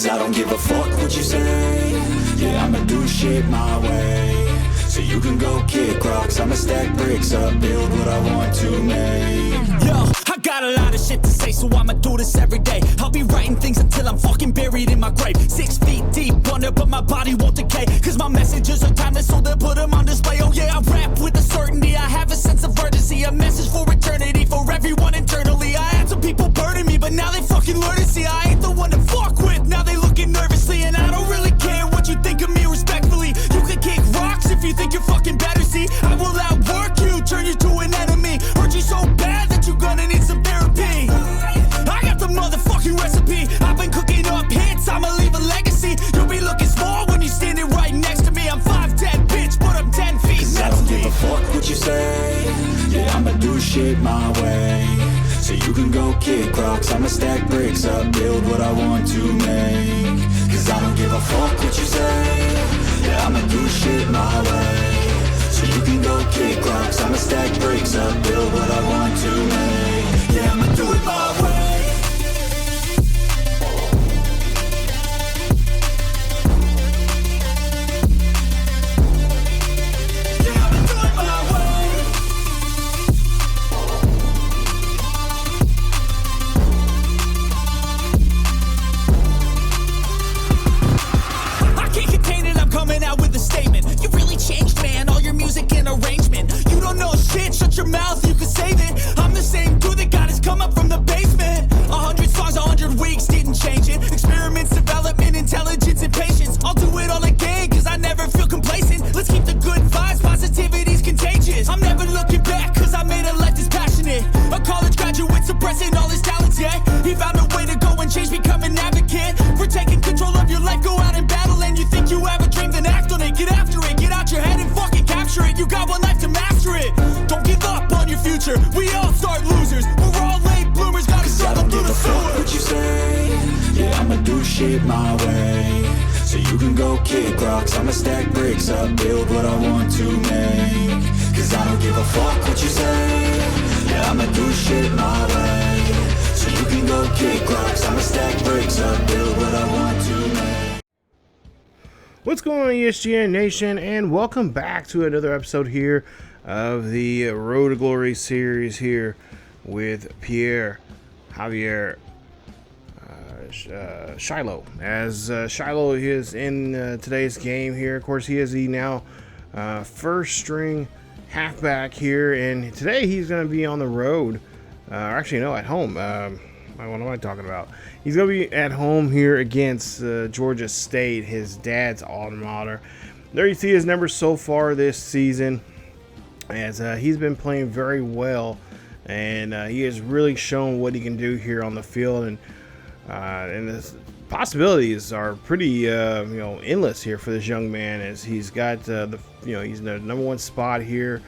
Cause I don't give a fuck what you say. Yeah, I'ma do shit my way. So you can go kick rocks, I'ma stack bricks up, build what I want to make. Yo, I got a lot of shit to say, so I'ma do this every day. I'll be writing things until I'm fucking buried in my grave. 6 feet deep under, but my body won't decay. Cause my messages are timeless, so they'll put them on display. Oh yeah, I rap with a certainty, I have a sense of urgency. A message for eternity, for everyone internally. I had some people burning me, but now they fucking learn to see I ain't the one to fuck with, now they looking nervously. And I don't really care what you think of me respectfully. You can kick rocks if you think you're fucking better, see. I will outwork you, turn you to an enemy. Hurt you so bad that you're gonna need some therapy. I got the motherfucking recipe. I've been cooking up hits, I'ma leave a legacy. You'll be looking small when you're standing right next to me. I'm 5'10", bitch, but I'm 10 feet. Cause I don't give a fuck what you say. Yeah, I'ma do shit my way. So you can go kick rocks, I'ma stack bricks up, build what I want to make. Cause I don't give a fuck what you say. Yeah, I'ma do shit my way. So you can go kick rocks, I'ma stack bricks up, build what I want to make. Yeah, I'ma do it my way. Shut your mouth, you can save it. I'm the same dude that got his come up from the basement. 100 songs, 100 weeks, didn't change it. Experiments, development, intelligence, and patience. I'll do it all again, cause I never feel complacent. Let's keep the good vibes, positivity's contagious. I'm never looking back, cause I made a life that's passionate. A college graduate suppressing all his talents, yeah. He found a way to go and change, become an advocate. For taking control of your life, go out and battle. And you think you have a dream, then act on it. Get after it, get out your head and fucking capture it. You got one life to master it. Don't give up on your future, we all start losers. We're all late bloomers, gotta struggle through the sewer. What you say? Yeah, I'ma do shit my way. So you can go kick rocks, I'ma stack bricks up, build what I want to make. Cause I don't give a fuck what you say. Yeah, I'ma do shit my way. So you can go kick rocks, I'ma stack bricks up, build what I want to make. What's going on, ESGNation, and welcome back to another episode here of the Road to Glory series here with Pierre-Javier Shilo. As Shilo is in today's game here, of course, he is the now first string halfback here, and today he's going to be on the road, or actually, no, at home. What am I talking about? He's going to be at home here against Georgia State, his dad's alma mater. There you see his numbers so far this season, as he's been playing very well, and he has really shown what he can do here on the field, and the possibilities are pretty endless here for this young man, as he's got he's in the number one spot here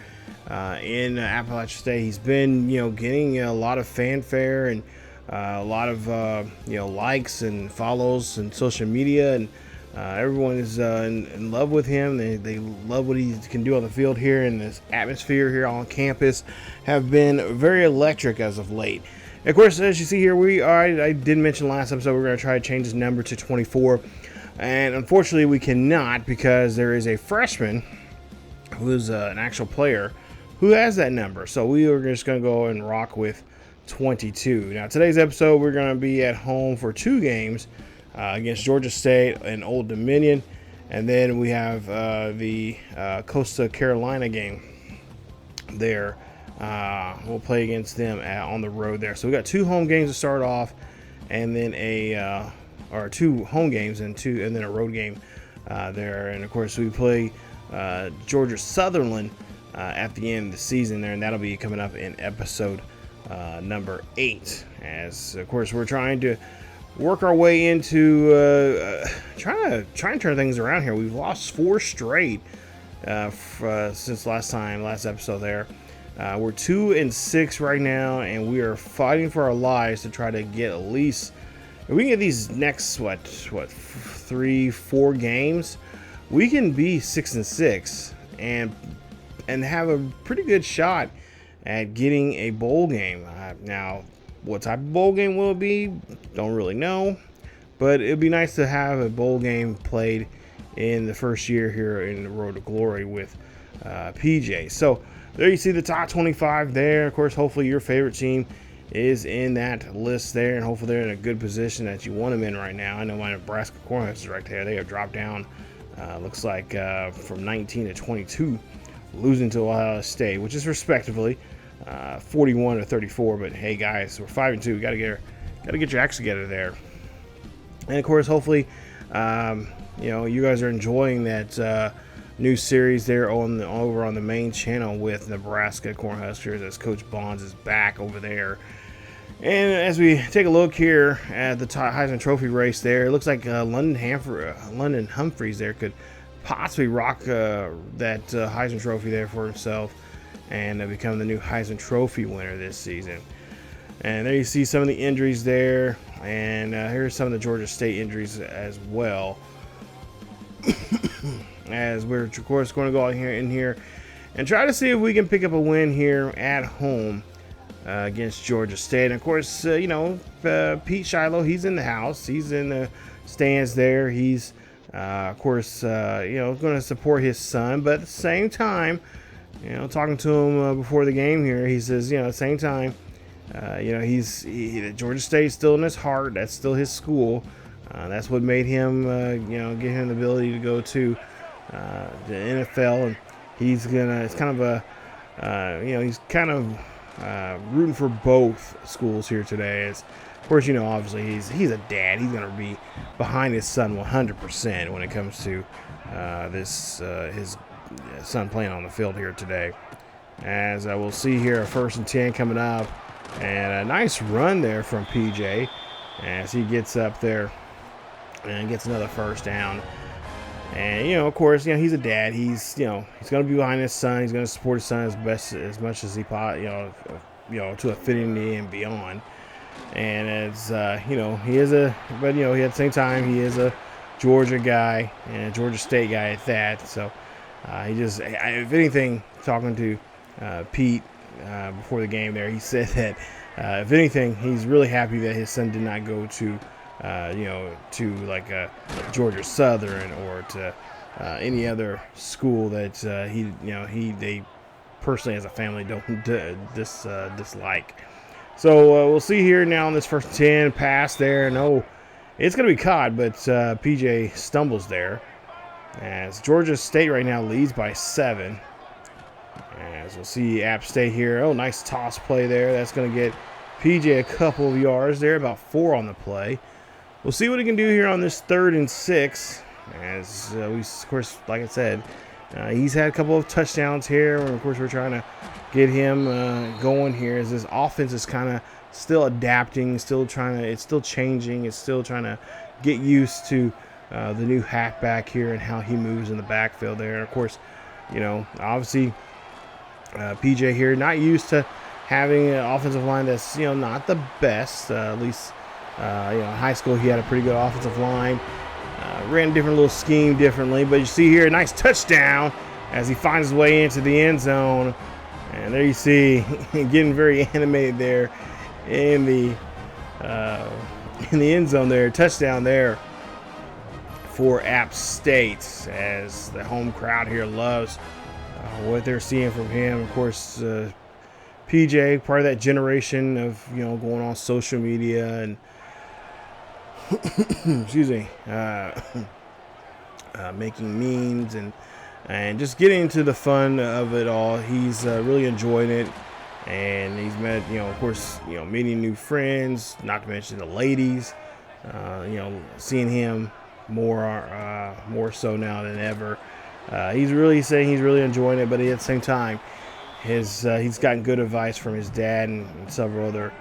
in Appalachian State. He's been getting a lot of fanfare and a lot of likes and follows and social media, and everyone is in love with him. They love what he can do on the field here, and this atmosphere here on campus have been very electric as of late. Of course, as you see here, I did mention last episode we're going to try to change his number to 24, and unfortunately we cannot, because there is a freshman who's an actual player who has that number. So we are just going to go and rock with 22. Now, today's episode, we're going to be at home for 2 games against Georgia State and Old Dominion, and then we have the Coastal Carolina game there. We'll play against them on the road there. So we got 2 home games to start off, and then or 2 home games and then a road game there. And of course, we play Georgia Sutherland at the end of the season there, and that'll be coming up in episode number 8. As of course, we're trying to work our way into trying to turn things around here. We've lost 4 straight since last episode there. We're 2-6 right now, and we are fighting for our lives to try to get at least, if we can get these next 3-4 games, we can be 6-6 and have a pretty good shot at getting a bowl game. Now, what type of bowl game will it be? Don't really know, but it'd be nice to have a bowl game played in the first year here in the Road to Glory with PJ. So there you see the top 25 there. Of course, hopefully your favorite team is in that list there, and hopefully they're in a good position that you want them in right now. I know my Nebraska Cornhuskers right there, they have dropped down, looks like from 19 to 22, losing to Ohio State, which is respectively 41 to 34. But hey guys, we're 5-2. Got to get your acts together there. And of course, hopefully, you guys are enjoying that new series there over on the main channel with Nebraska Cornhuskers, as Coach Bonds is back over there. And as we take a look here at the Heisman Trophy race there, it looks like London Humphreys there could possibly rock that Heisman Trophy there for himself and become the new Heisman Trophy winner this season. And there you see some of the injuries there, and here's some of the Georgia State injuries as well. As we're of course going to go out in here and try to see if we can pick up a win here at home against Georgia State. And of course, Pete Shilo, he's in the house. He's in the stands there. He's, of course, going to support his son. But at the same time, talking to him before the game here, he says, at the same time, Georgia State's still in his heart. That's still his school. That's what made him, get him the ability to go to the NFL. And he's it's kind of he's kind of rooting for both schools here today. As, of course, obviously he's a dad. He's going to be behind his son 100% when it comes to his son playing on the field here today. As we'll see here, a 1st and 10 coming up, and a nice run there from PJ as he gets up there and gets another first down. And of course, he's a dad. He's going to be behind his son. He's going to support his son as much as he to a fitting knee and beyond. And it's he is at the same time he is a Georgia guy and a Georgia State guy at that. So if anything, talking to Pete before the game there, he said that if anything, he's really happy that his son did not go to like a Georgia Southern or to any other school that they personally as a family don't dislike. So we'll see here now on this 1st and 10 pass there. No, it's going to be caught, but PJ stumbles there. As Georgia State right now leads by 7. As we'll see App State here. Oh, nice toss play there. That's going to get PJ a couple of yards there, about 4 on the play. We'll see what he can do here on this 3rd and 6. As we, of course, like I said, he's had a couple of touchdowns here. And of course, we're trying to get him going here as this offense is kind of still adapting, it's still changing. It's still trying to get used to the new halfback here and how he moves in the backfield there. And of course, obviously PJ here not used to having an offensive line that's not the best. At least in high school he had a pretty good offensive line. Ran a different little scheme differently, but you see here a nice touchdown as he finds his way into the end zone. And there you see getting very animated there in the end zone there. Touchdown there for App State, as the home crowd here loves what they're seeing from him. Of course, PJ, part of that generation of going on social media and excuse me, making memes and just getting into the fun of it all. He's really enjoying it, and he's met of course meeting new friends, not to mention the ladies. Seeing him more so now than ever. He's really saying he's really enjoying it, but at the same time, he's gotten good advice from his dad and several other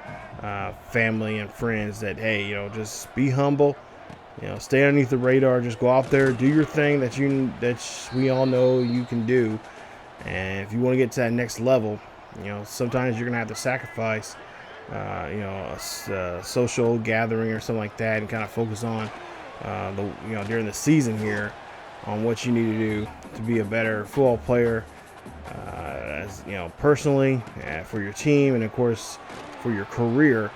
family and friends that, hey, just be humble, stay underneath the radar, just go out there, do your thing that we all know you can do. And if you want to get to that next level, sometimes you're gonna have to sacrifice a social gathering or something like that, and kind of focus on during the season here on what you need to do to be a better football player, as personally, for your team, and of course for your career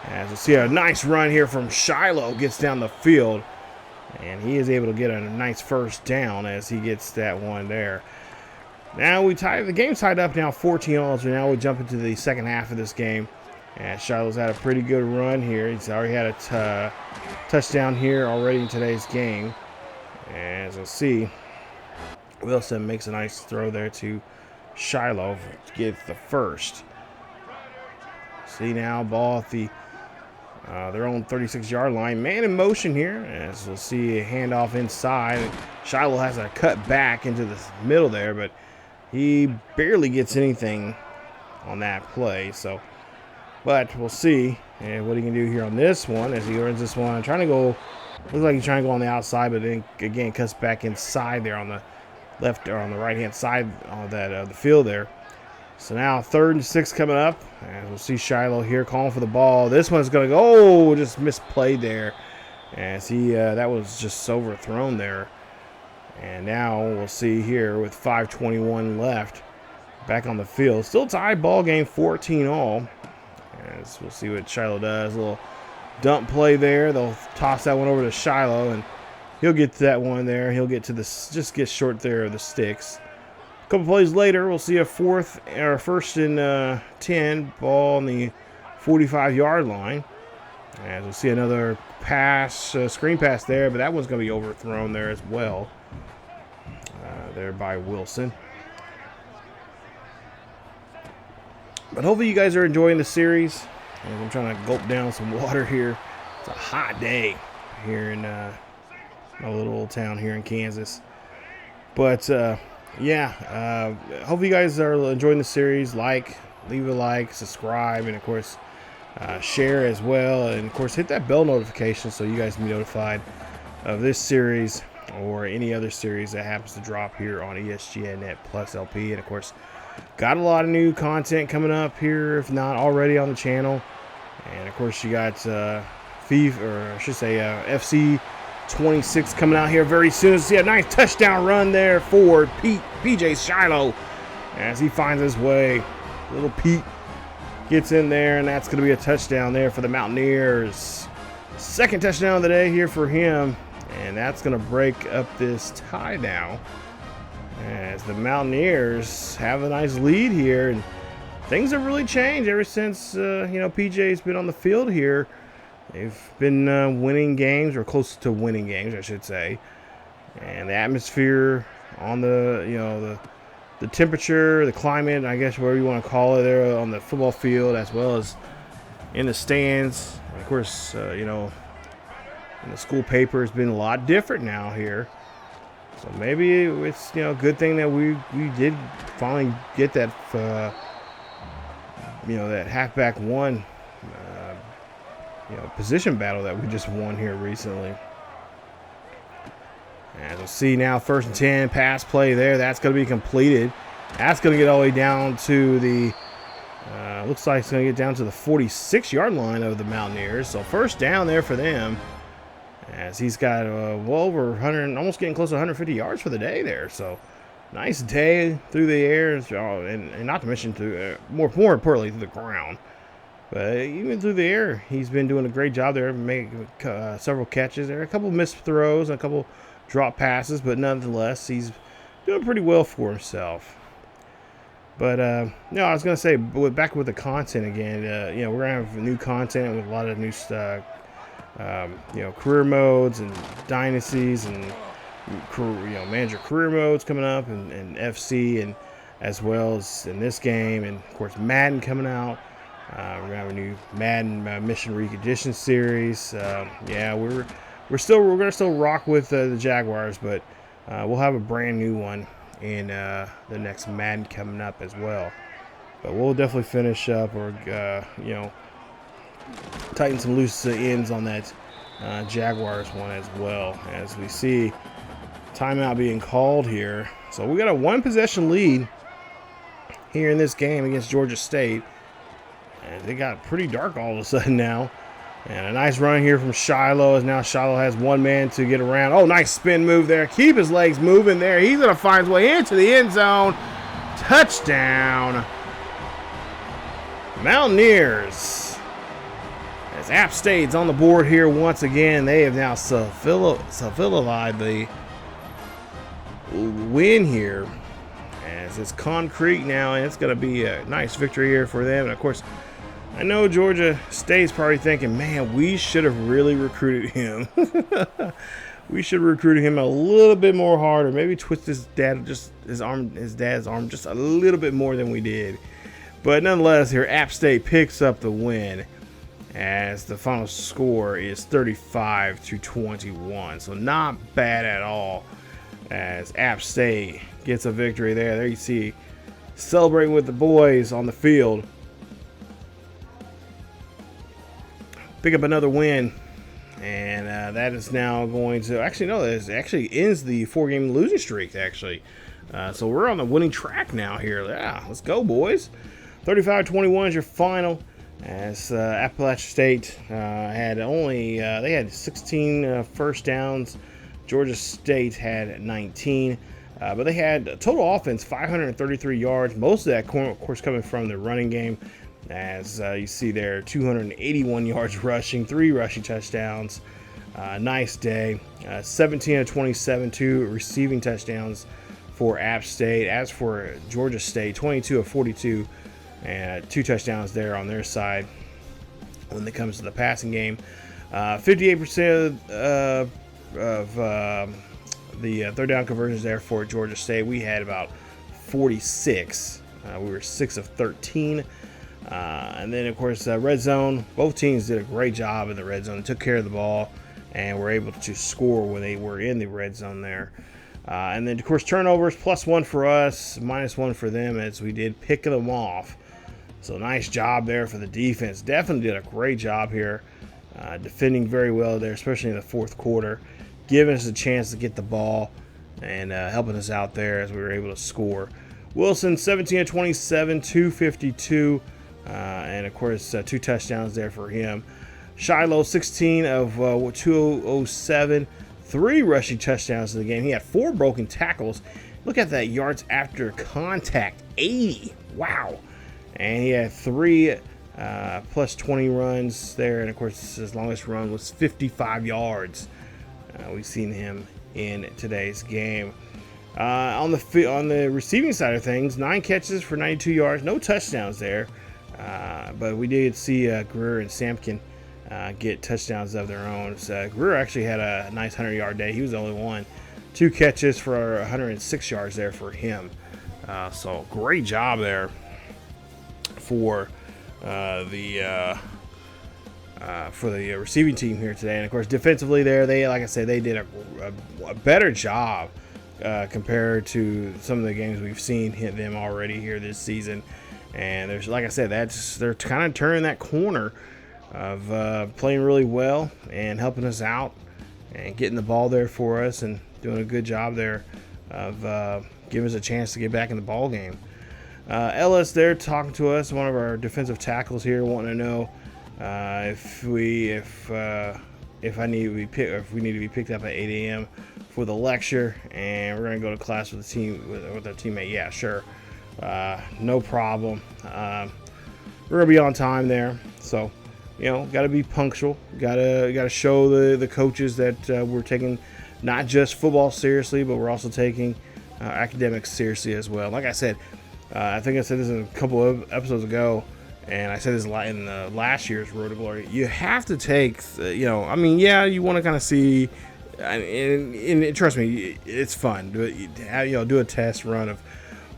As we see a nice run here from Shilo, gets down the field, and he is able to get a nice first down as he gets that one there. Now the game's tied up now 14-all, so now we jump into the second half of this game. And Shilo's had a pretty good run here. He's already had a touchdown here already in today's game. As we'll see, Wilson makes a nice throw there to Shilo to get the first. See now, ball at the their own 36-yard line. Man in motion here, as we'll see a handoff inside. Shilo has a cut back into the middle there, but he barely gets anything on that play. But we'll see what he can do here on this one as he runs this one. Trying to go, looks like he's trying to go on the outside, but then again cuts back inside there on the left or on the right-hand side of that the field there. So now 3rd and 6 coming up, and we'll see Shilo here calling for the ball. This one's going to go, just misplayed there as he that was just overthrown there. And now we'll see here with 5:21 left, back on the field. Still tied ball game 14-all. As we'll see what Shilo does. A little dump play there. They'll toss that one over to Shilo, and he'll get to that one there. He'll get to this, just get short there of the sticks. A couple plays later, we'll see a 1st and 10 ball on the 45-yard line. As we'll see another pass, screen pass there, but that one's going to be overthrown there as well. There by Wilson. But hopefully you guys are enjoying the series. I'm trying to gulp down some water here. It's a hot day here in my little old town here in Kansas. But yeah, hopefully you guys are enjoying the series. Leave a like, subscribe, and of course share as well. And of course hit that bell notification so you guys can be notified of this series or any other series that happens to drop here on ESGNet Plus LP. And of course, got a lot of new content coming up here, if not already on the channel. And of course, you got FC 26 coming out here very soon. See a nice touchdown run there for PJ Shilo as he finds his way. Little Pete gets in there, and that's going to be a touchdown there for the Mountaineers. Second touchdown of the day here for him, and that's going to break up this tie now, as the Mountaineers have a nice lead here, and things have really changed ever since PJ's been on the field here. They've been winning games, or close to winning games, I should say. And the atmosphere on the temperature, the climate, I guess whatever you want to call it, there on the football field as well as in the stands. And of course, in the school paper has been a lot different now here. So maybe it's a good thing that we did finally get that that halfback one position battle that we just won here recently. As we'll see now, 1st and 10 pass play there. That's going to be completed. That's going to get all the way down to the looks like it's going to get down to the 46-yard line of the Mountaineers. So first down there for them, as he's got well over 100, almost getting close to 150 yards for the day there. So nice day through the air, and not to mention through more importantly through the ground. But even through the air, he's been doing a great job there, making several catches there, a couple missed throws, and a couple drop passes, but nonetheless, he's doing pretty well for himself. But I was gonna say, back with the content again. We're gonna have new content with a lot of new stuff. Career modes and dynasties and manager career modes coming up, and FC, and as well as in this game, and of course Madden coming out. We're gonna have a new Madden Mission Recondition series. We're gonna still rock with the Jaguars, but we'll have a brand new one in the next Madden coming up as well. But we'll definitely finish up, or tighten some loose ends on that Jaguars one as well. As we see timeout being called here, so we got a 1-possession lead here in this game against Georgia State. And it got pretty dark all of a sudden now. And a nice run here from Shilo, as now Shilo has one man to get around. Oh, nice spin move there. Keep his legs moving there. He's going to find his way into the end zone. Touchdown, Mountaineers. As App State's on the board here once again, they have now solidified the win here. As it's concrete now, and it's going to be a nice victory here for them. And of course, I know Georgia State's probably thinking, man, we should have really recruited him. We should have recruited him a little bit more hard, or maybe twist his dad's arm just a little bit more than we did. But nonetheless, here App State picks up the win, as the final score is 35-21. So not bad at all, as App State gets a victory there. There you see, celebrating with the boys on the field. Pick up another win, and that is now going to this actually ends the 4-game losing streak. So we're on the winning track now here. Yeah, let's go, boys. 35-21 is your final, as Appalachian State had only they had 16 first downs. Georgia State had 19, but they had total offense 533 yards. Most of that, of course, coming from the running game. As you see there, 281 yards rushing, 3 rushing touchdowns. Nice day. 17 of 27, 2 receiving touchdowns for App State. As for Georgia State, 22 of 42, and 2 touchdowns there on their side. When it comes to the passing game, 58% of the third down conversions there for Georgia State. We had about 46. We were 6 of 13. And then, of course, red zone. Both teams did a great job in the red zone. They took care of the ball and were able to score when they were in the red zone there. And then, of course, turnovers, +1 for us, -1 for them, as we did pick them off. So nice job there for the defense. Definitely did a great job here, defending very well there, especially in the fourth quarter, giving us a chance to get the ball and helping us out there as we were able to score. Wilson, 17 of 27, 252. And of course, 2 touchdowns there for him. Shilo, 16 of 207, 3 rushing touchdowns in the game. He had 4 broken tackles. Look at that, yards after contact, 80. Wow. And he had 3 +20 runs there. And of course, his longest run was 55 yards. We've seen him in today's game. On the receiving side of things, 9 catches for 92 yards, no touchdowns there. But we did see Greer and Sampkin get touchdowns of their own. So Greer actually had a nice 100-yard day. He was the only one. 2 catches for 106 yards there for him. So great job there for the receiving team here today. And of course, defensively there, like I said, they did a better job compared to some of the games we've seen hit them already here this season. And there's, like I said, they're kind of turning that corner of playing really well and helping us out and getting the ball there for us and doing a good job there of giving us a chance to get back in the ball game. Ellis there talking to us, one of our defensive tackles here, wanting to know if we need to be picked up at 8 a.m. for the lecture, and we're going to go to class with the team with our teammate. Yeah, sure. No problem. We're gonna be on time there, so got to be punctual. Got to show the coaches that we're taking not just football seriously, but we're also taking academics seriously as well. Like I said, I think I said this a couple of episodes ago, and I said this a lot in last year's Road to Glory. You have to take, you want to kind of see, and trust me, it's fun. Do a test run of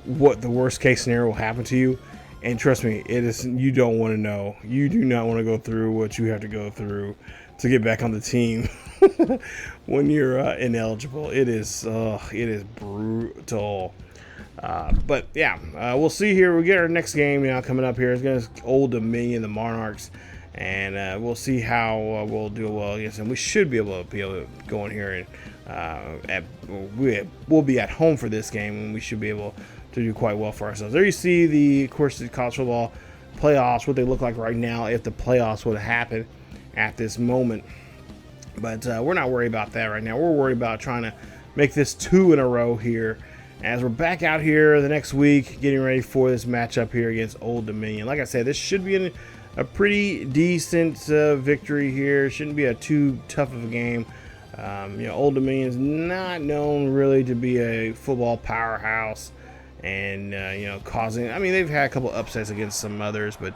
what the worst case scenario will happen to you, and trust me, it is. You don't want to know. You do not want to go through what you have to go through to get back on the team when you're ineligible. It is brutal. But yeah, we'll see here. We get our next game now coming up here. It's against Old Dominion, the Monarchs, and we'll see how we'll do well against them. We should be able to go in here and we'll be at home for this game, and we should be able to do quite well for ourselves. There you see the college football playoffs, what they look like right now if the playoffs would have happened at this moment. But we're not worried about that right now. We're worried about trying to make this 2 in a row here, as we're back out here the next week getting ready for this matchup here against Old Dominion. Like I said, this should be a pretty decent victory here. Shouldn't be a too tough of a game. Old Dominion is not known really to be a football powerhouse, and causing. I mean, they've had a couple upsets against some others, but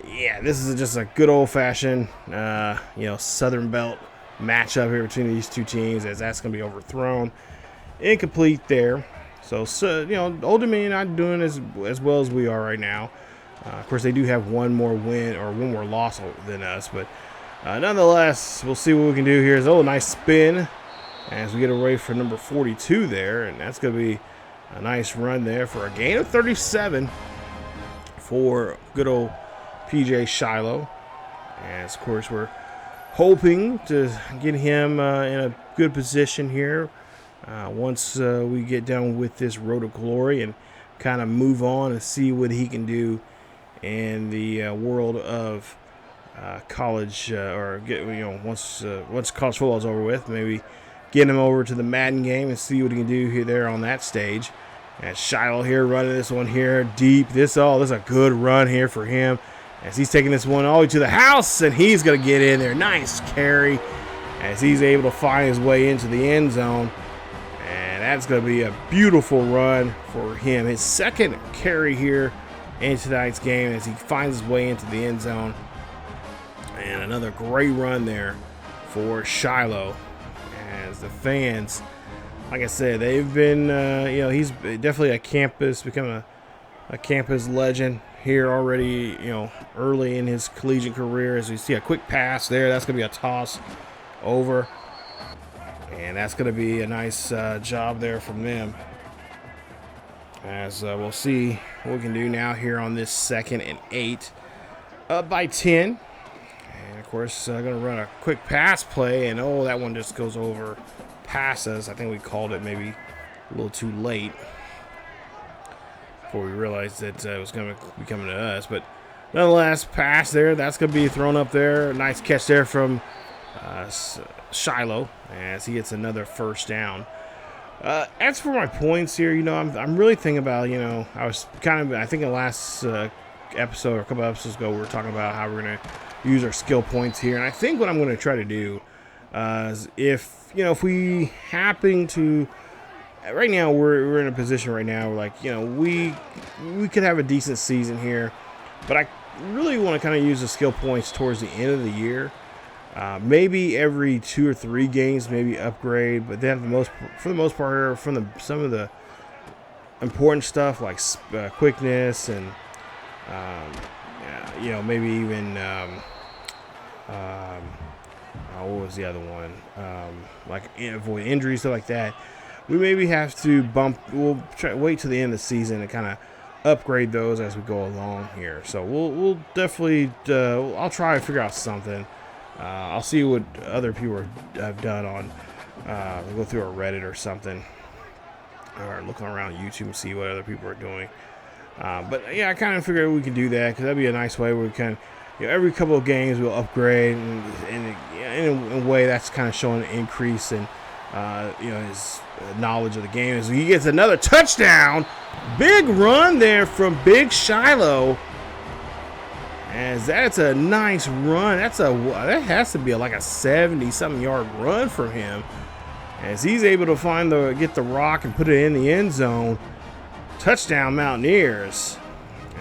yeah, this is just a good old-fashioned Southern Belt matchup here between these two teams, as that's going to be overthrown, incomplete there. So Old Dominion not doing as well as we are right now. Of course, they do have one more win or one more loss than us, but nonetheless, we'll see what we can do here. It's a nice spin as we get away for number 42 there, and that's going to be a nice run there for a gain of 37 for good old PJ Shilo. As, of course, we're hoping to get him in a good position here once we get done with this Road to Glory and kind of move on and see what he can do in the world of college, once college football is over with, maybe get him over to the Madden game and see what he can do here there on that stage. And Shilo here running this one here deep. This is a good run here for him as he's taking this one all the way to the house, and he's going to get in there. Nice carry as he's able to find his way into the end zone. And that's going to be a beautiful run for him. His second carry here in tonight's game as he finds his way into the end zone. And another great run there for Shilo. As the fans, like I said, they've been, he's definitely become a campus legend here already, early in his collegiate career. As we see a quick pass there, that's going to be a toss over. And that's going to be a nice job there from them. As we'll see what we can do now here on this 2nd and 8. Up by 10. And, of course, going to run a quick pass play. And, that one just goes over past us. I think we called it maybe a little too late before we realized that it was going to be coming to us. But, nonetheless, pass there. That's going to be thrown up there. Nice catch there from Shilo as he gets another first down. As for my points here, I'm really thinking about, I think in the last episode or a couple episodes ago, we were talking about how we're going to use our skill points here. And I think what I'm going to try to do is if we happen to, right now we're in a position right now where we could have a decent season here, but I really want to kind of use the skill points towards the end of the year. Maybe every 2 or 3 games, maybe upgrade, but then for the most part, from some of the important stuff like quickness and maybe even what was the other one? Avoid injuries, stuff like that. We maybe have to we'll wait till the end of the season and kind of upgrade those as we go along here. So we'll definitely I'll try to figure out something. I'll see what other people have done on, go through our Reddit or something, or looking around YouTube and see what other people are doing. But yeah, I kind of figured we can do that because that'd be a nice way where we can, every couple of games we'll upgrade, and in a way that's kind of showing an increase in, his knowledge of the game. As he gets another touchdown, big run there from Big Shilo. As that's a nice run. That has to be like a 70-something yard run from him. As he's able to get the rock and put it in the end zone. Touchdown Mountaineers.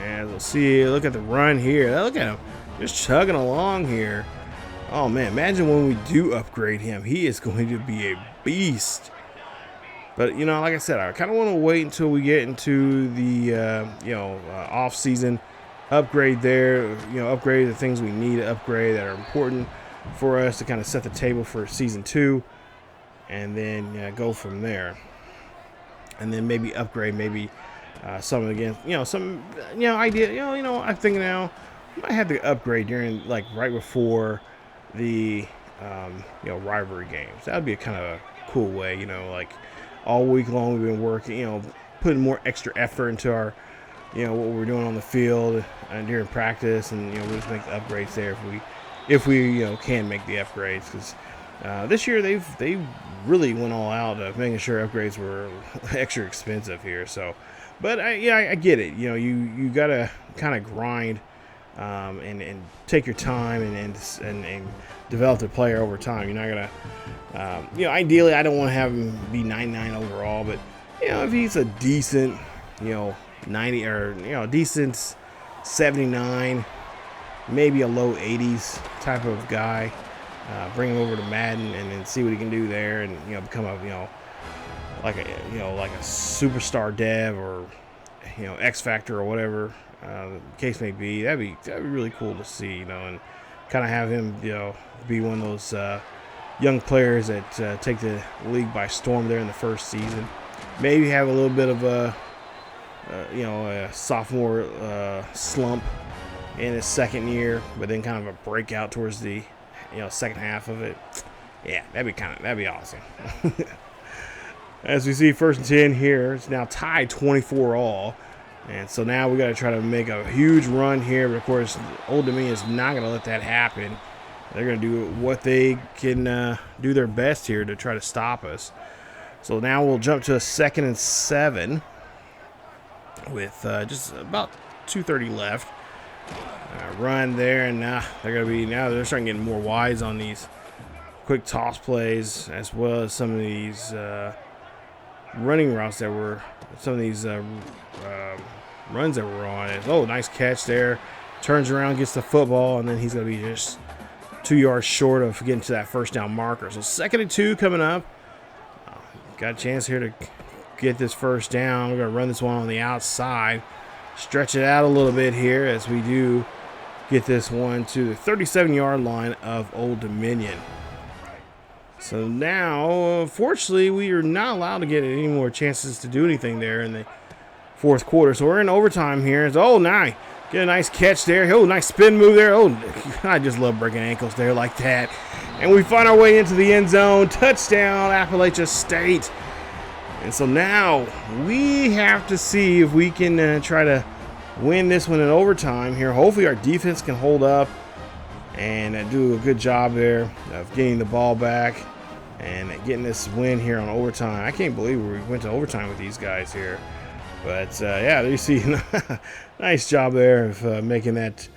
As we'll see, look at the run here. Look at him just chugging along here. Oh man, imagine when we do upgrade him. He is going to be a beast. But like I said, I kind of want to wait until we get into the off season. Upgrade there, upgrade the things we need to upgrade that are important for us to kind of set the table for season 2, and then go from there. And then maybe upgrade some again, some idea. I'm thinking now I might have to upgrade during right before the rivalry games. That would be a kind of a cool way. All week long we've been working, putting more extra effort into our what we're doing on the field and during practice, and we'll just make the upgrades there if we can make the upgrades, because this year they really went all out of making sure upgrades were extra expensive here. So, but I get it. You gotta kind of grind and take your time and develop the player over time. You're not gonna, ideally, I don't want to have him be 99 overall, but if he's a decent, 90 or decent 79, maybe a low 80s type of guy, bring him over to Madden and then see what he can do there, and become a like a superstar dev or X Factor or whatever the case may be. That'd be really cool to see, and kind of have him be one of those young players that take the league by storm there in the first season. Maybe have a little bit of a sophomore slump in his second year, but then kind of a breakout towards the second half of it. Yeah, that'd be awesome. As we see, 1st and 10 here. It's now tied 24 all. And so now we got to try to make a huge run here. But of course, Old Dominion is not going to let that happen. They're going to do what they can do their best here to try to stop us. So now we'll jump to a 2nd and 7 with just about 2:30 left. Run there, and now they're starting getting more wise on these quick toss plays, as well as some of these running routes that were, some of these runs that were on. Oh, nice catch there. Turns around, gets the football, and then he's going to be just 2 yards short of getting to that first down marker. So 2nd and 2 coming up. Got a chance here to get this first down. We're going to run this one on the outside. Stretch it out a little bit here as we do get this one to the 37-yard line of Old Dominion. So now, unfortunately, we are not allowed to get any more chances to do anything there in the 4th quarter. So we're in overtime here. Oh, nice. Get a nice catch there. Oh, nice spin move there. Oh, I just love breaking ankles there like that. And we find our way into the end zone. Touchdown, Appalachia State. And so now we have to see if we can try to win this one in overtime here. Hopefully our defense can hold up and do a good job there of getting the ball back and getting this win here on overtime. I can't believe we went to overtime with these guys here. But, yeah, there you see, nice job there of making that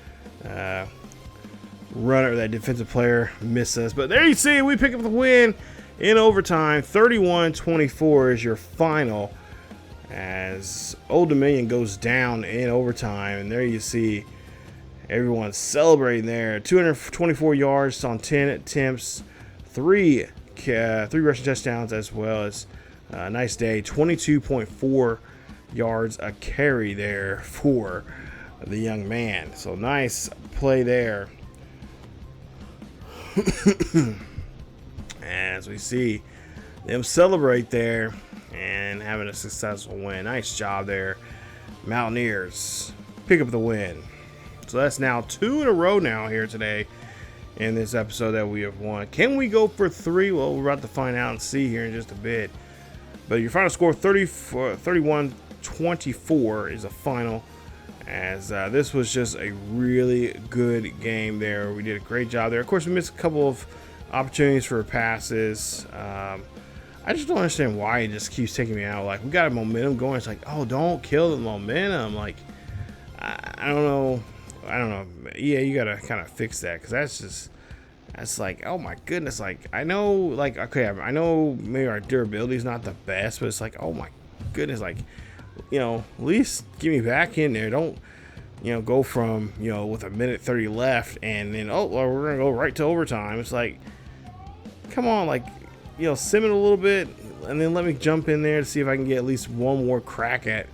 runner, that defensive player, miss us. But there you see, we pick up the win in overtime. 31-24 is your final as Old Dominion goes down in overtime. And there you see everyone celebrating there. 224 yards on 10 attempts, three rushing touchdowns, as well as a nice day. 22.4 yards a carry there for the young man. So nice play there. As we see them celebrate there and having a successful win. Nice job there, Mountaineers. Pick up the win. So that's now 2 in a row now here today in this episode that we have won. Can we go for 3? Well, we're about to find out and see here in just a bit. But your final score, 31-24 is a final, as this was just a really good game there. We did a great job there. Of course, we missed a couple of opportunities for passes. I just don't understand why it just keeps taking me out. Like, we got a momentum going. It's like, oh, don't kill the momentum. Like, I don't know. Yeah, you got to kind of fix that, because that's like, oh my goodness. Like, I know, like, okay, I know maybe our durability is not the best, but it's like, oh my goodness. Like, at least get me back in there. Don't, go from, with a minute 30 left and then, oh, well, we're going to go right to overtime. It's like, come on, like, sim it a little bit and then let me jump in there to see if I can get at least one more crack at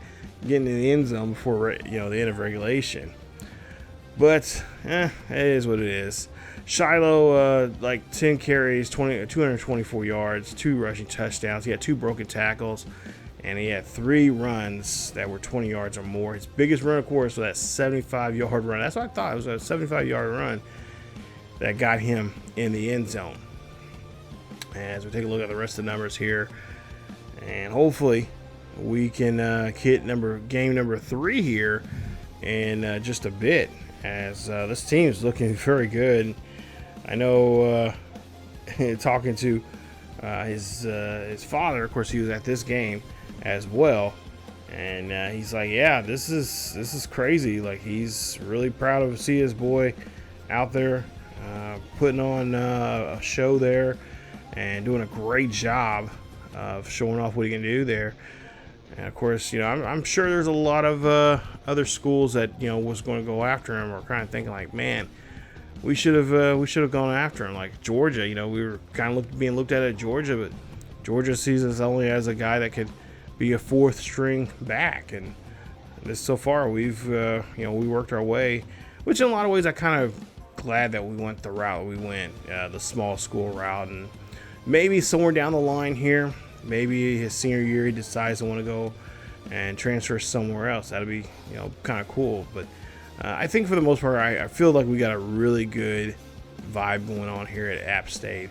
getting in the end zone before, the end of regulation. But, it is what it is. Shilo, 10 carries, 224 yards, 2 rushing touchdowns. He had 2 broken tackles, and he had 3 runs that were 20 yards or more. His biggest run, of course, was that 75-yard run. That's what I thought. It was a 75-yard run that got him in the end zone. As we take a look at the rest of the numbers here, and hopefully we can hit game number 3 here in just a bit, as this team is looking very good. I know talking to his father, of course, he was at this game as well, And he's like, yeah, this is crazy. Like, he's really proud to see his boy out there putting on a show there and doing a great job of showing off what he can do there. And of course, I'm sure there's a lot of other schools that was going to go after him, or kind of thinking like, man, we should have gone after him. Like Georgia, we were kind of being looked at Georgia, but Georgia sees us only as a guy that could be a fourth string back, and this so far we've we worked our way, which in a lot of ways I kind of glad that we went the route we went, the small school route. And maybe somewhere down the line here, maybe his senior year, he decides to want to go and transfer somewhere else. That'd be kind of cool. But I think for the most part, I feel like we got a really good vibe going on here at App State.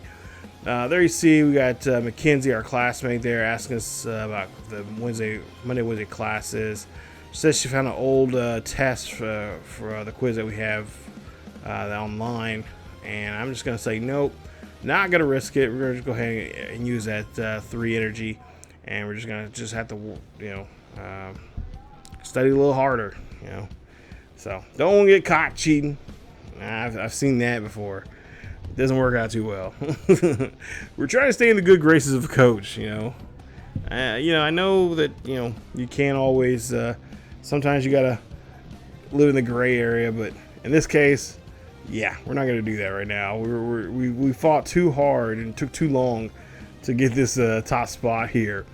There you see we got Mackenzie, our classmate there, asking us about the Monday, Wednesday classes. She says she found an old test for the quiz that we have online, and I'm just going to say nope, not going to risk it. We're going to just go ahead and use that 3 energy, and we're just going to have to study a little harder, So don't get caught cheating. I've seen that before. It doesn't work out too well. We're trying to stay in the good graces of a coach, I know that you can't always. Sometimes you gotta live in the gray area, but in this case, yeah, we're not gonna do that right now. We fought too hard and took too long to get this top spot here.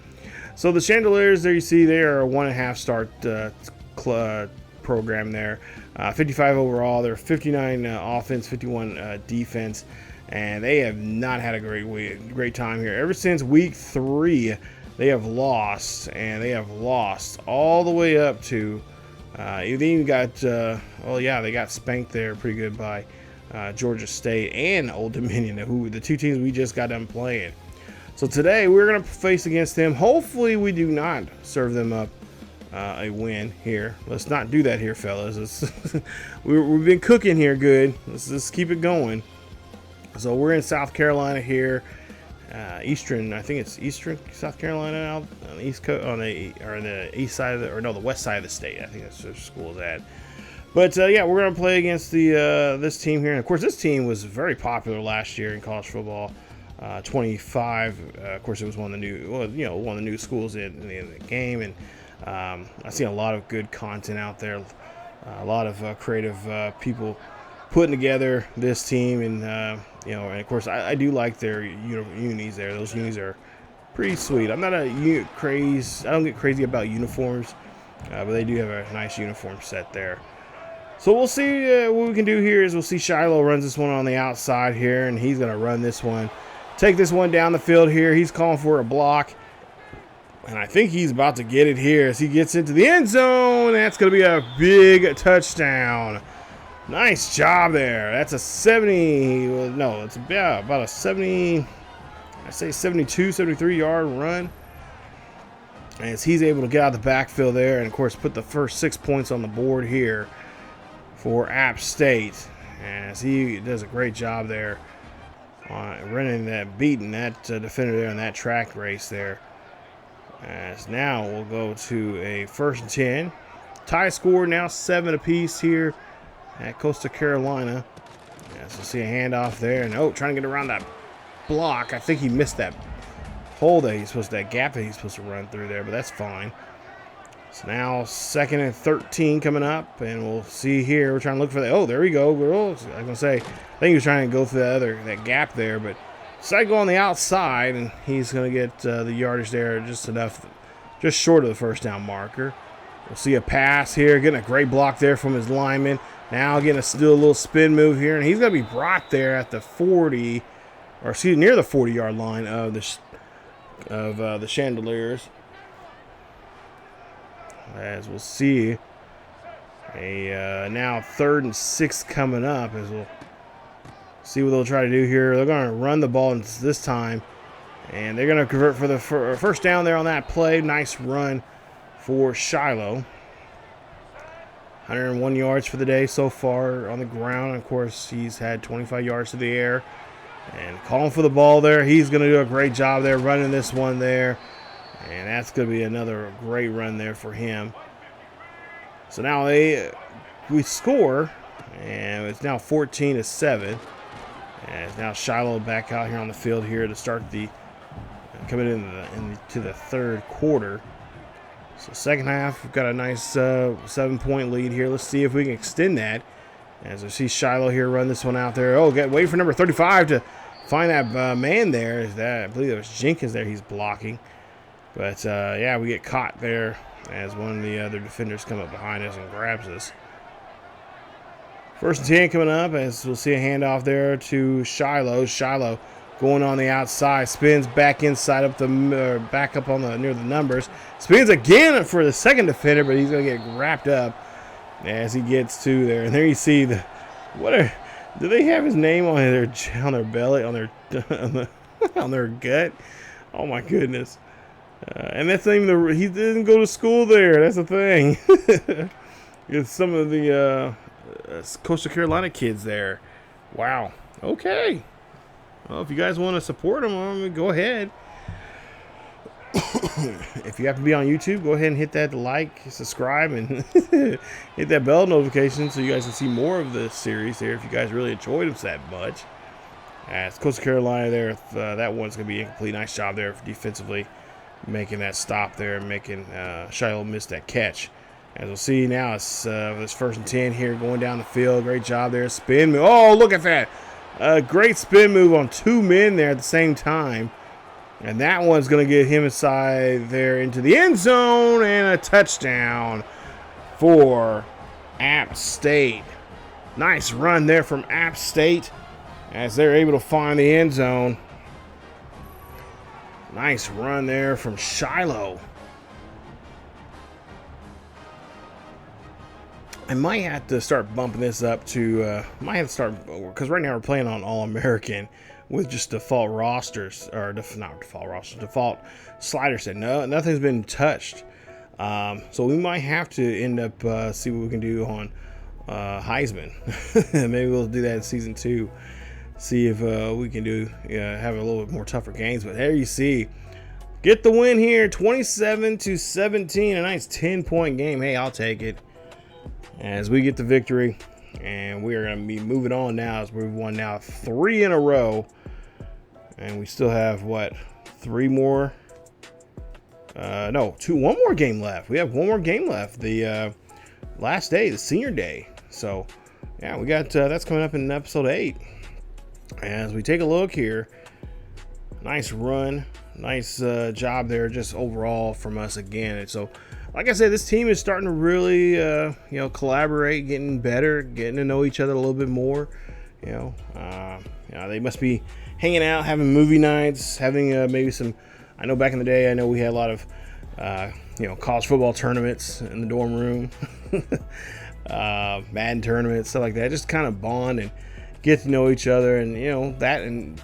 So the Chandeliers, there you see, they are a 1.5 star program there. 55 overall. They're 59 offense, 51 defense, and they have not had a great time here. Ever since week 3, they have lost, and they have lost all the way up to. They even got they got spanked there pretty good by Georgia State and Old Dominion, the 2 teams we just got done playing. So today we're gonna face against them. Hopefully we do not serve them up a win here. Let's not do that here, fellas. We've been cooking here good. Let's keep it going. So we're in South Carolina here, Eastern. I think it's Eastern South Carolina out on the East Coast, the east side of the west side of the state. I think that's where the school is at. But yeah, we're gonna play against this team here, and of course, this team was very popular last year in college football. 25. Of course, it was one of the new schools in the game, and I see a lot of good content out there, a lot of creative people putting together this team, and and of course I do like their unis there. Those unis are pretty sweet. I'm not I don't get crazy about uniforms, but they do have a nice uniform set there. So we'll see what we can do here. We'll see Shilo runs this one on the outside here, and he's gonna run this one, take this one down the field here. He's calling for a block. And I think he's about to get it here as he gets into the end zone. That's going to be a big touchdown. Nice job there. That's a 70. No, it's about a 70. I say 72, 73 yard run. As he's able to get out of the backfield there, and of course put the first 6 points on the board here for App State. As he does a great job there on beating that defender there in that track race there. As now we'll go to a 1st and 10. Tie score now 7 apiece here at Coastal Carolina. As we'll see a handoff there, and trying to get around that block. I think he missed that hole that gap that he's supposed to run through there, but that's fine. So now 2nd and 13 coming up, and we'll see here. We're trying to look for that. There we go. I was gonna say, I think he was trying to go through that gap there, but decided to go on the outside, and he's going to get the yardage there just short of the first down marker. We'll see a pass here, getting a great block there from his lineman. Now getting a little spin move here, and he's going to be brought there at the 40, near the 40-yard line of the Chandeliers. As we'll see a now 3rd and 6 coming up, as we'll see what they'll try to do here. They're going to run the ball this time, and they're going to convert for the first down there on that play. Nice run for Shilo. 101 yards for the day so far on the ground. Of course, he's had 25 yards to the air. And calling for the ball there. He's going to do a great job there running this one there. And that's going to be another great run there for him. So now we score, and it's now 14-7. And now Shilo back out here on the field here to start coming into the third quarter. So second half, we've got a nice 7-point lead here. Let's see if we can extend that. As I see Shilo here run this one out there. Oh, wait for number 35 to find that man there. I believe it was Jenkins there he's blocking. But, yeah, we get caught there as one of the other defenders come up behind us and grabs us. First and 10 coming up as we'll see a handoff there to Shilo. Shilo going on the outside, spins back inside back up on near the numbers. Spins again for the second defender, but he's going to get wrapped up as he gets to there. And there you see do they have his name on their belly, on their gut? Oh my goodness. And that's not even he didn't go to school there. That's the thing. It's some of the Coastal Carolina kids there. Wow. Okay. Well, if you guys want to support them, go ahead. If you have to be on YouTube, go ahead and hit that like, subscribe, and hit that bell notification so you guys can see more of the series there if you guys really enjoyed them that much. It's Coastal Carolina there. That one's going to be a complete nice job there defensively, making that stop there and making Shilo miss that catch. As we'll see now, it's this first and 10 here going down the field. Great job there. Spin move. Oh, look at that. Great spin move on two men there at the same time. And that one's going to get him inside there into the end zone and a touchdown for App State. Nice run there from App State as they're able to find the end zone. Nice run there from Shilo. I might have to start bumping this up to, because right now we're playing on All-American with just default rosters, or not default rosters, default sliders. No, nothing's been touched. So we might have to end up see what we can do on Heisman. Maybe we'll do that in season 2. See if we can have a little bit more tougher games. But there you see, get the win here, 27-17, a nice 10-point game. Hey, I'll take it. As we get the victory, and we are going to be moving on now as we've won now 3 in a row, and we still have what, 3 more? One more game left. We have one more game left. The last day, the senior day. So yeah, we got that's coming up in episode 8. As we take a look here, nice run, nice job there, just overall from us again. And so, like I said, this team is starting to really, collaborate, getting better, getting to know each other a little bit more. They must be hanging out, having movie nights, having maybe some. I know back in the day, we had a lot of, college football tournaments in the dorm room, Madden tournaments, stuff like that. Just kind of bond and get to know each other, and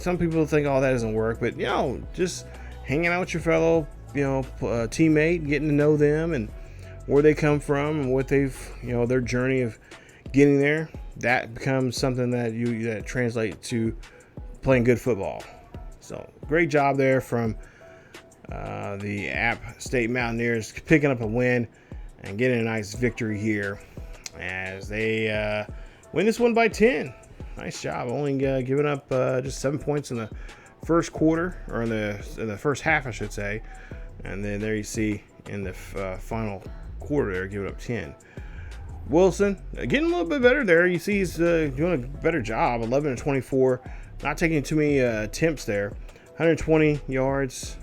some people think, oh, that doesn't work, but just hanging out with your fellow teammate, getting to know them and where they come from and what they've, their journey of getting there, that becomes something that translates to playing good football. So great job there from the App State Mountaineers picking up a win and getting a nice victory here as they win this one by 10. Nice job. Only giving up just 7 points in the first quarter, or in the first half, I should say. And then there you see in the final quarter, they're giving up 10. Wilson getting a little bit better there. You see he's doing a better job. 11-24, not taking too many attempts there. 120 yards,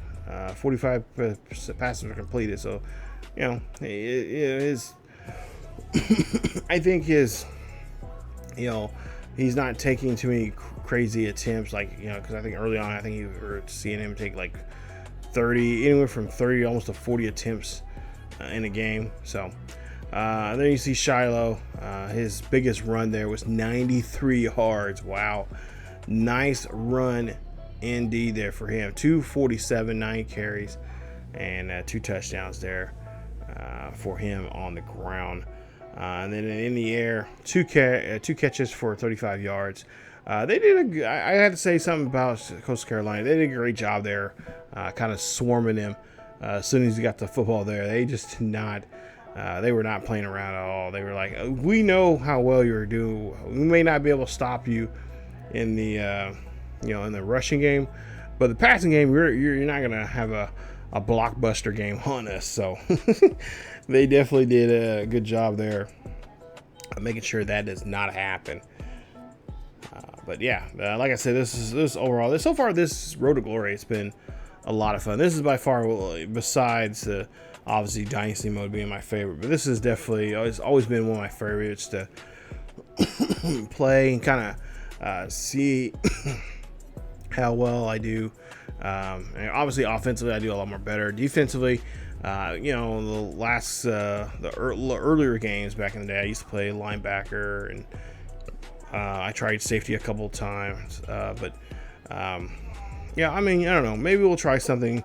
45 passes are completed. So, his I think his, he's not taking too many crazy attempts, because I think early on, I think you were seeing him take like 30, anywhere from 30 almost to 40 attempts in a game. So then you see Shilo, his biggest run there was 93 yards. Wow, nice run indeed there for him. 247, 9 carries, and 2 touchdowns there for him on the ground. And then in the air, two catches for 35 yards. They did I had to say something about Coastal Carolina. They did a great job there, kind of swarming them. As soon as you got the football there, they just did not. They were not playing around at all. They were like, we know how well you're doing. We may not be able to stop you in the in the rushing game, but the passing game, you're not gonna have a blockbuster game on us. So they definitely did a good job there, making sure that does not happen. But yeah, like I said, this overall, so far this Road to Glory, it's been a lot of fun. This is by far, besides obviously Dynasty mode being my favorite, but this is definitely, it's always been one of my favorites to play and kind of see how well I do. And obviously offensively I do a lot more better. Defensively, the earlier games back in the day, I used to play linebacker, and I tried safety a couple times, but yeah, I mean, I don't know, maybe we'll try something,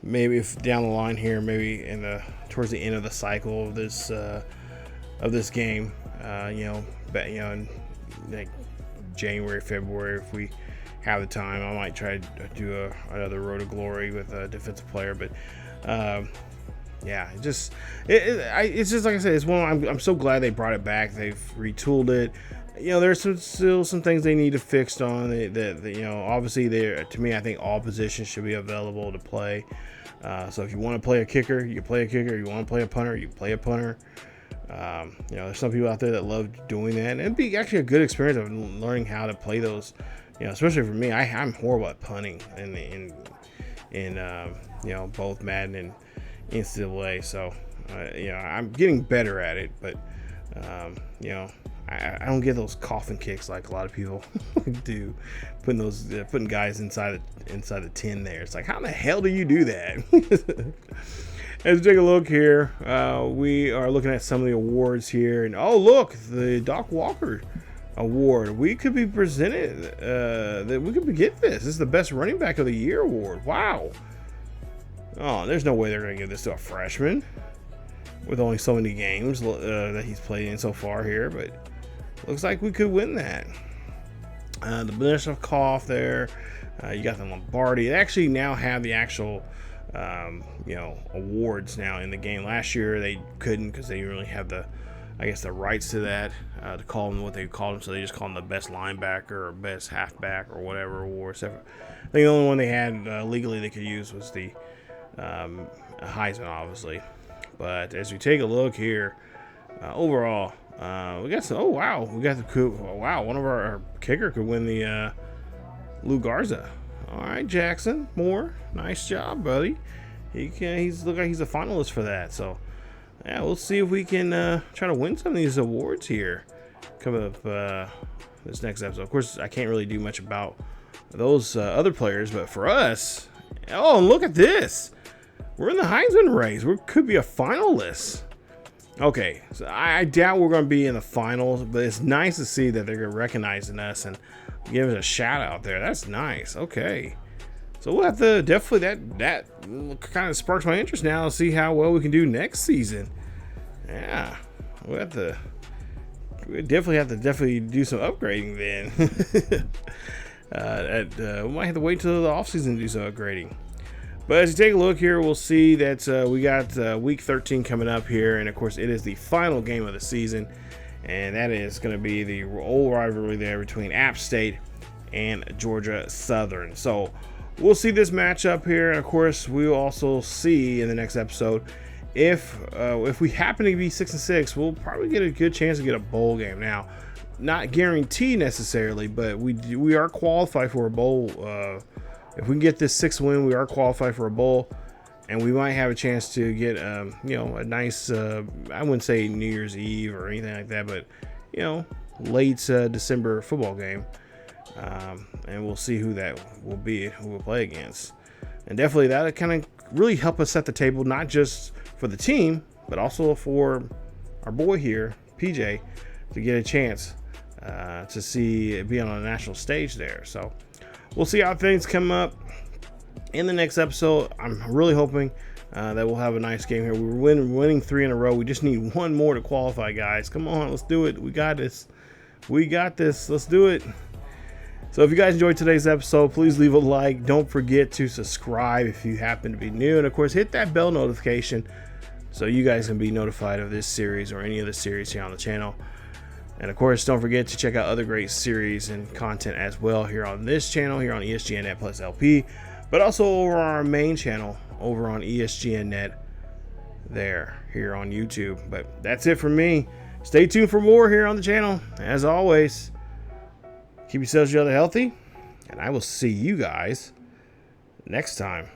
maybe if down the line here, maybe towards the end of the cycle of this game, in like January, February, if we have the time, I might try to do another Road to Glory with a defensive player. But yeah, it's just like I said, it's one. I'm so glad they brought it back. They've retooled it. There's still some things they need to fix on it. That obviously, to me, I think all positions should be available to play. So if you want to play a kicker, you play a kicker. You want to play a punter, you play a punter. There's some people out there that love doing that, and it'd be actually a good experience of learning how to play those. Especially for me, I'm horrible at punting in both Madden and NCAA. So I'm getting better at it, but I don't get those coffin kicks like a lot of people do, putting guys inside the 10 there. It's like, how the hell do you do that? Let's take a look here. We are looking at some of the awards here, and oh look, the Doc Walker award. We could be presented that we could get this. This is the best running back of the year award. Wow. Oh, there's no way they're gonna give this to a freshman with only so many games that he's played in so far here, but looks like we could win that. The Benishov Cough there. You got the Lombardi. They actually now have the actual awards now in the game. Last year they couldn't because they didn't really have the rights to that, to call them what they called them, so they just called them the best linebacker or best halfback or whatever award. I think the only one they had legally they could use was the Heisman, obviously. But as we take a look here, overall, we got some. Oh wow, we got the one of our kicker could win the Lou Garza. All right, Jackson Moore, nice job, buddy. He's look like he's a finalist for that. So yeah, we'll see if we can try to win some of these awards here coming up this next episode. Of course, I can't really do much about those other players, but for us, oh, look at this. We're in the Heisman race. We could be a finalist. Okay, so I doubt we're going to be in the finals, but it's nice to see that they're recognizing us and give us a shout out there. That's nice. Okay, so we'll have to definitely that kind of sparks my interest now to see how well we can do next season. Yeah, we definitely have to do some upgrading then. We might have to wait till the offseason to do some upgrading. But as you take a look here, we'll see that we got week 13 coming up here, and of course it is the final game of the season, and that is going to be the old rivalry there between App State and Georgia Southern. So we'll see this matchup here, and of course we'll also see in the next episode if we happen to be 6-6, we'll probably get a good chance to get a bowl game. Now, not guaranteed necessarily, but we are qualified for a bowl. If we can get this 6th win, we are qualified for a bowl, and we might have a chance to get, a nice, I wouldn't say New Year's Eve or anything like that, but, late December football game. And we'll see who that will be, who we'll play against. And definitely that'll kind of really help us set the table, not just for the team, but also for our boy here, PJ, to get a chance to be on a national stage there. So we'll see how things come up in the next episode. I'm really hoping that we'll have a nice game here. We're winning 3 in a row. We just need one more to qualify, guys. Come on, let's do it. We got this. Let's do it. So if you guys enjoyed today's episode, please leave a like. Don't forget to subscribe if you happen to be new. And of course, hit that bell notification so you guys can be notified of this series or any of the series here on the channel. And of course, don't forget to check out other great series and content as well here on this channel, here on ESGNet plus LP, but also over on our main channel, over on ESGNet here on YouTube. But that's it from me. Stay tuned for more here on the channel. As always, keep yourselves healthy, and I will see you guys next time.